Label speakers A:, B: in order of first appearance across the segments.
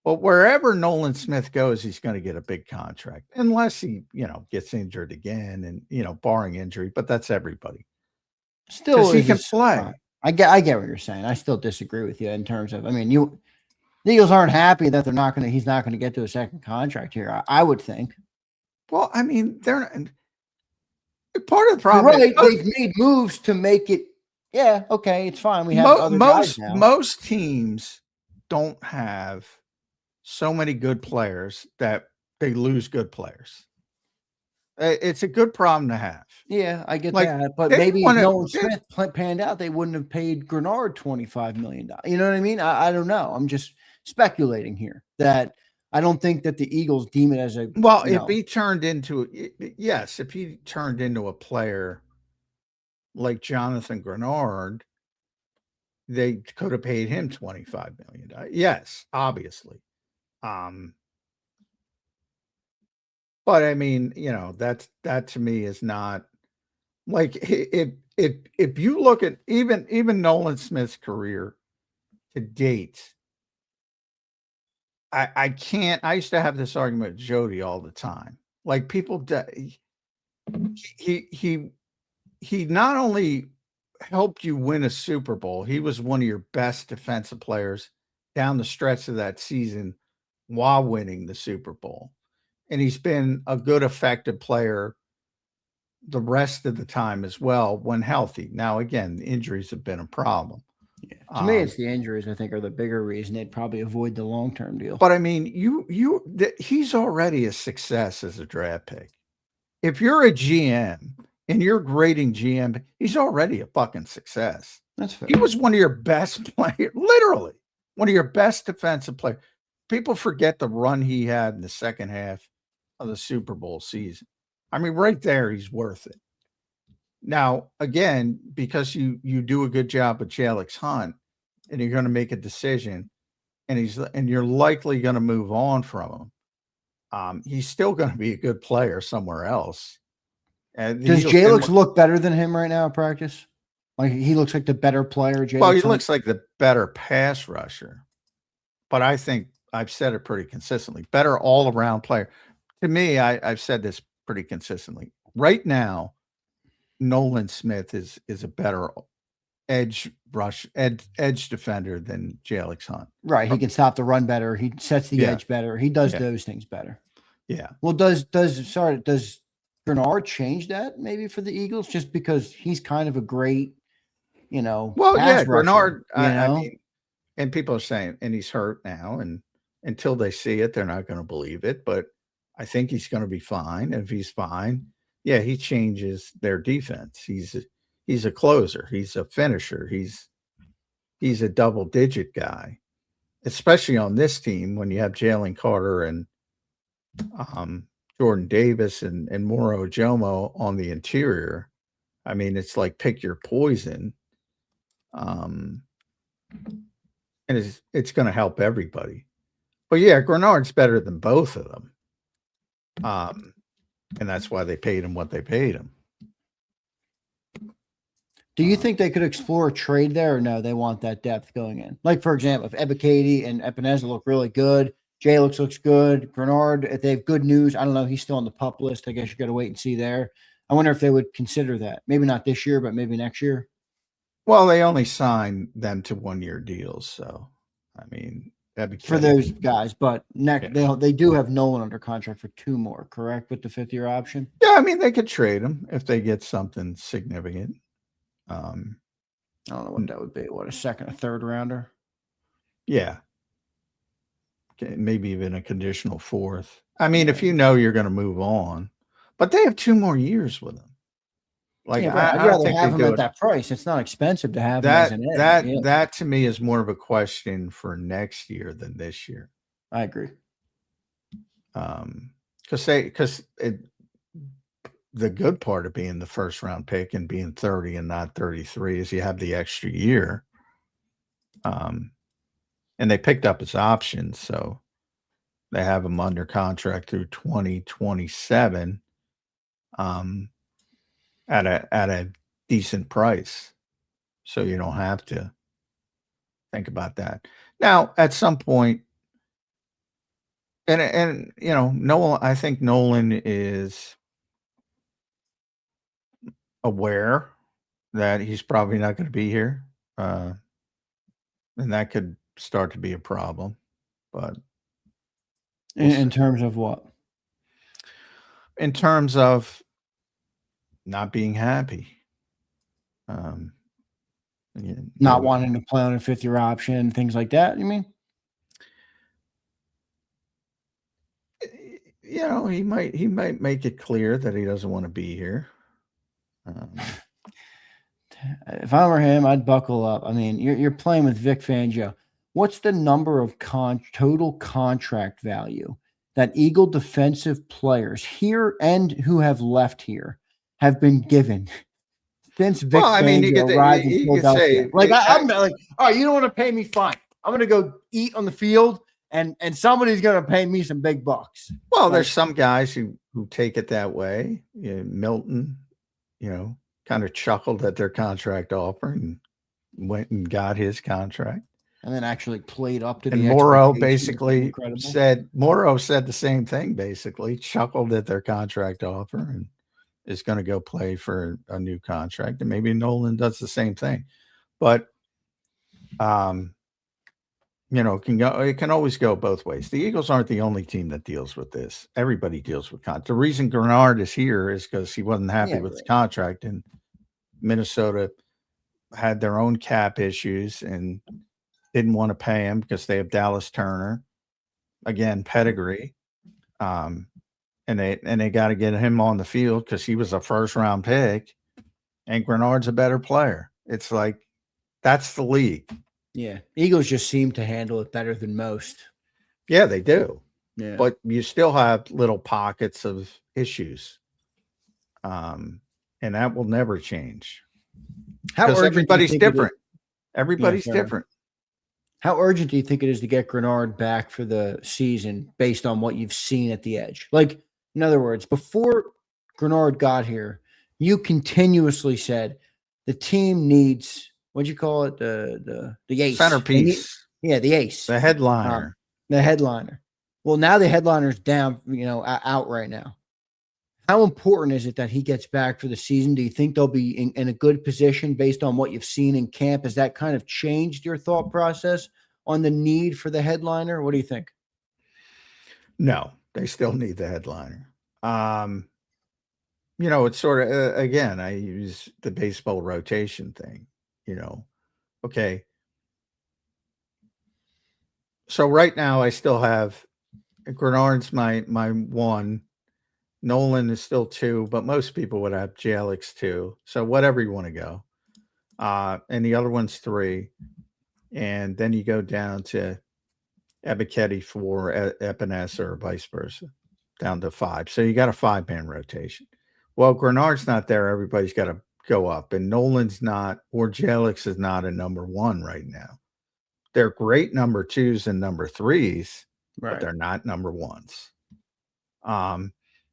A: But wherever Nolan Smith goes, he's going to get a big contract, unless he, gets injured again, and barring injury. But that's everybody
B: Still,
A: because he can play.
B: I get what you're saying. I still disagree with you in terms of. I mean, the Eagles aren't happy that he's not going to get to a second contract here. I would think.
A: Well, I mean, they're part of the problem.
B: You're right. They've made moves to make it. Yeah, okay, it's fine. We have other guys now.
A: Most teams don't have so many good players that they lose good players. It's a good problem to have.
B: Yeah, I get that. But maybe if Nolan Smith panned out, they wouldn't have paid Greenard $25 million. You know what I mean? I don't know. I'm just speculating here that I don't think that the Eagles deem it as a
A: if he turned into a player like Jonathan Greenard, they could have paid him $25 million. Yes, obviously. But I mean, that to me is not like if you look at even Nolan Smith's career to date. I can't. I used to have this argument with Jody all the time. Like people, he not only helped you win a Super Bowl, he was one of your best defensive players down the stretch of that season while winning the Super Bowl. And he's been a good, effective player the rest of the time as well when healthy. Now, again, the injuries have been a problem.
B: Yeah. To me, it's the injuries, I think, are the bigger reason they'd probably avoid the long-term deal.
A: But I mean, he's already a success as a draft pick. If you're a GM and you're grading GM, he's already a fucking success.
B: That's fair.
A: He was one of your best players, literally one of your best defensive players. People forget the run he had in the second half of the Super Bowl season. I mean, right there, he's worth it. Now, again, because you do a good job with JAKIB Hunt, and you're going to make a decision, and you're likely going to move on from him. He's still going to be a good player somewhere else.
B: And does JAKIB look better than him right now in practice? Like he looks like the better player.
A: Well, he looks like the better pass rusher. But I think I've said it pretty consistently. Better all around player. To me, I've said this pretty consistently. Right now, Nolan Smith is a better edge defender than JAKIB Hunt.
B: Right. He can stop the run better. He sets the edge better. He does those things better.
A: Yeah.
B: Well, does Greenard change that maybe for the Eagles just because he's kind of a great,
A: Greenard,
B: I
A: mean, and people are saying, and he's hurt now, and until they see it, they're not going to believe it, but I think he's going to be fine. If he's fine, he changes their defense. He's a closer. He's a finisher. He's a double-digit guy, especially on this team when you have Jalen Carter and Jordan Davis and Moro Ojomo on the interior. I mean, it's like pick your poison. And it's going to help everybody. But Greenard's better than both of them. And that's why they paid him what they paid him.
B: Do you think they could explore a trade there, or no? They want that depth going in. Like, for example, if Ebiketie and Epineza look really good, JAKIB looks good, Greenard, if they have good news, I don't know, he's still on the PUP list. I guess you got to wait and see there. I wonder if they would consider that. Maybe not this year, but maybe next year.
A: Well, they only signed them to 1-year deals, so I mean,
B: for those guys. But next, they do have Nolan under contract for 2 more, correct? With the 5th-year option.
A: Yeah, I mean, they could trade him if they get something significant.
B: I don't know what that would be. What, a 2nd, a 3rd rounder?
A: Yeah. Okay, maybe even a conditional 4th. I mean, if you're going to move on, but they have 2 more years with him. Like,
B: I'd rather have him at that price. It's not expensive to have
A: that.
B: Him as an
A: That to me is more of a question for next year than this year.
B: I agree.
A: Because the good part of being the 1st round pick and being 30 and not 33 is you have the extra year. And they picked up his options, so they have him under contract through 2027. At a decent price, so you don't have to think about that. Now, at some point, And Nolan, I think Nolan is aware that he's probably not going to be here. And that could start to be a problem. But
B: in terms of what?
A: In terms of not being happy.
B: Not wanting to play on a fifth-year option, things like that, you mean?
A: He might make it clear that he doesn't want to be here.
B: If I were him, I'd buckle up. I mean, you're playing with Vic Fangio. What's the number of total contract value that Eagle defensive players here and who have left here have been given since Vic Fangio arrived in Philadelphia? I'm like, all right, you don't want to pay me, fine. I'm going to go eat on the field, and somebody's going to pay me some big bucks.
A: Well, there's some guys who take it that way. Milton, kind of chuckled at their contract offer and went and got his contract.
B: And then actually played up to
A: and Morrow basically said the same thing, basically chuckled at their contract offer and is going to go play for a new contract. And maybe Nolan does the same thing, but it can always go both ways. The Eagles aren't the only team that deals with this. Everybody deals with contract. The reason Greenard is here is because he wasn't happy with his contract, and Minnesota had their own cap issues and didn't want to pay him because they have Dallas Turner, again, pedigree. And they got to get him on the field because he was a first-round pick, and Greenard's a better player. It's like, that's the league.
B: Yeah. Eagles just seem to handle it better than most.
A: Yeah, they do.
B: Yeah.
A: But you still have little pockets of issues. And that will never change. Because everybody's different. Everybody's different.
B: How urgent do you think it is to get Greenard back for the season based on what you've seen at the edge? Like, in other words, before Greenard got here, you continuously said the team needs, what'd you call it? The ace.
A: Centerpiece.
B: The ace.
A: The headliner.
B: The headliner. Well, now the headliner's down, out right now. How important is it that he gets back for the season? Do you think they'll be in a good position based on what you've seen in camp? Has that kind of changed your thought process on the need for the headliner? What do you think?
A: No, they still need the headliner. It's sort of, again, I use the baseball rotation thing, okay. So right now I still have Greenard's my one. Nolan is still 2, but most people would have JAKIB 2. So whatever you want to go. And the other one's 3. And then you go down to Bianculli 4, Epinesa, or vice versa, down to 5. So you got a 5-man rotation. Well, Greenard's not there. Everybody's got to go up. And Nolan's not, or JAKIB is not a number 1 right now. They're great number 2s and number 3s, but they're not number 1s.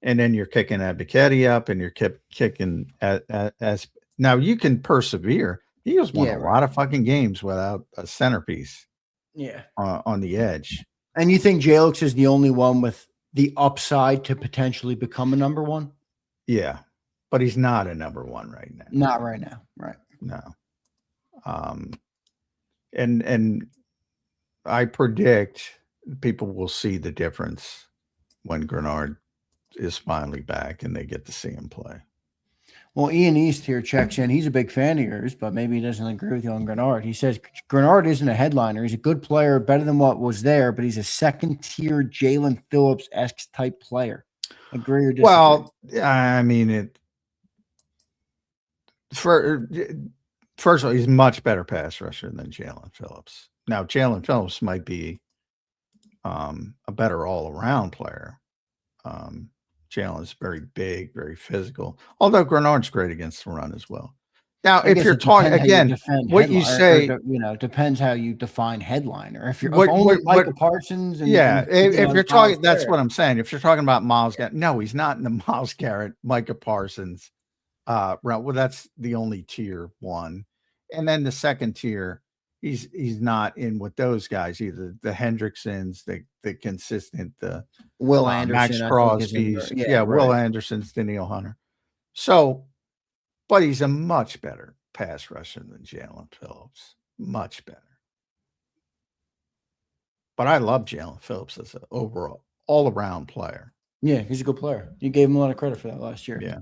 A: And then you're kicking Bianculli up, and you're kicking as now you can persevere. He has won a lot of fucking games without a centerpiece.
B: Yeah,
A: on the edge.
B: And you think JAKIB is the only one with the upside to potentially become a number 1?
A: Yeah, but he's not a number 1 right now.
B: Not right now, right?
A: No. And I predict people will see the difference when Greenard is finally back and they get to see him play.
B: Well, Ian East here checks in. He's a big fan of yours, but maybe he doesn't agree with you on Greenard. He says Greenard isn't a headliner. He's a good player, better than what was there, but he's a second-tier Jalen Phillips-esque type player. Agree or disagree?
A: Well, I mean, first of all, he's a much better pass rusher than Jalen Phillips. Now, Jalen Phillips might be a better all-around player. Jalen's very big, very physical, although Greenard's great against the run as well. Now, if you're talking again, what you say,
B: depends how you define headliner. If you're only Micah Parsons,
A: if you're talking, that's what I'm saying. If you're talking about Myles Garrett, no, he's not in the Myles Garrett, Micah Parsons route. Well, that's the only tier 1, and then the second tier he's not in with those guys either. The Hendricksons, the consistent, the
B: Will
A: Max
B: Anderson, I think, is in there.
A: Crosby's,
B: Yeah,
A: Will
B: right.
A: Anderson's, Daniil Hunter. So, but he's a much better pass rusher than Jalen Phillips. Much better. But I love Jalen Phillips as an overall all around player.
B: Yeah, he's a good player. You gave him a lot of credit for that last year.
A: Yeah.